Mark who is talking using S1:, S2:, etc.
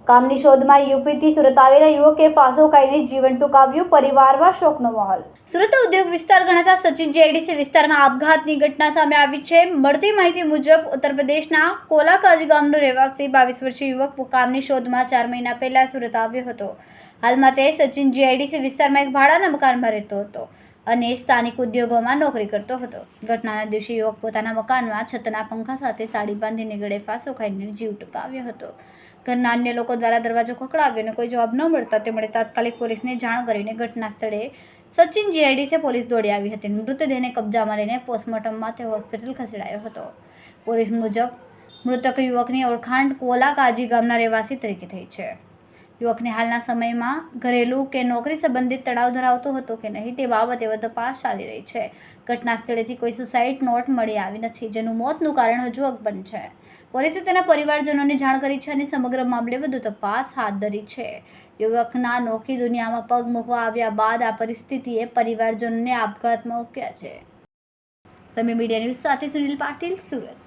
S1: કામની શોધમાં યુપીથી સુરત આવેલા યુવકે ફાંસો ખાઈને જીવન ટૂંકાવ્યું, પરિવારમાં શોકનો માહોલ। સુરત ઉદ્યોગ વિસ્તાર ગણાતા સચિન જીઆઈડીસી વિસ્તારમાં આપઘાતની ઘટના સામે આવી છે। મળતી માહિતી મુજબ ઉત્તર પ્રદેશના કોલાકાજી ગામનો રહેવાસી 22 વર્ષીય યુવક કામની શોધમાં 4 મહિના પહેલા સુરત આવ્યો હતો। હાલમાં તે સચિન જીઆઈડીસી વિસ્તારમાં એક ભાડાના મકાનમાં રહેતો હતો અને સ્થાનિક ઉદ્યોગોમાં નોકરી કરતો હતો। ઘટનાના દિવસે યુવક પોતાના મકાનમાં છતના પંખા સાથે સાડી બાંધીને ગળે ફાંસો ખાઈને જીવ ટૂંકાવ્યો હતો। ઘરના અન્ય લોકો દ્વારા દરવાજો ખખડાવ્યો અને કોઈ જવાબ ન મળતા તેમણે તાત્કાલિક પોલીસને જાણ કરીને ઘટના સ્થળે સચિન જીઆઈડીસી પોલીસ દોડી આવી હતી। મૃતદેહને કબજામાં લઈને પોસ્ટમોર્ટમ માટે હોસ્પિટલ ખસેડાયો હતો। પોલીસ મુજબ મૃતક યુવકની ઓળખાણ કોલાકાજી ગામના રહેવાસી તરીકે થઈ છે। યુવકને હાલના સમયમાં ઘરેલું કે નોકરી સંબંધિત તણાવ ધરાવતો હતો કે નહીં તે બાબતે વધુ તપાસ ચાલી રહી છે। ઘટના સ્થળેથી કોઈ સુસાઇડ નોટ મળી આવી નથી, જેનું મોતનું કારણ હજુ અકબંધ છે। પોલીસે તેના પરિવારજનોને જાણ કરી છે અને સમગ્ર મામલે વધુ તપાસ હાથ ધરી છે। યુવકના નોખી દુનિયામાં પગ મૂકવા આવ્યા બાદ આ પરિસ્થિતિએ પરિવારજનોને આપઘાતમાં મૂક્યા છે। સમય મીડિયા ન્યૂઝ સાથે સુનિલ પાટીલ, સુરત।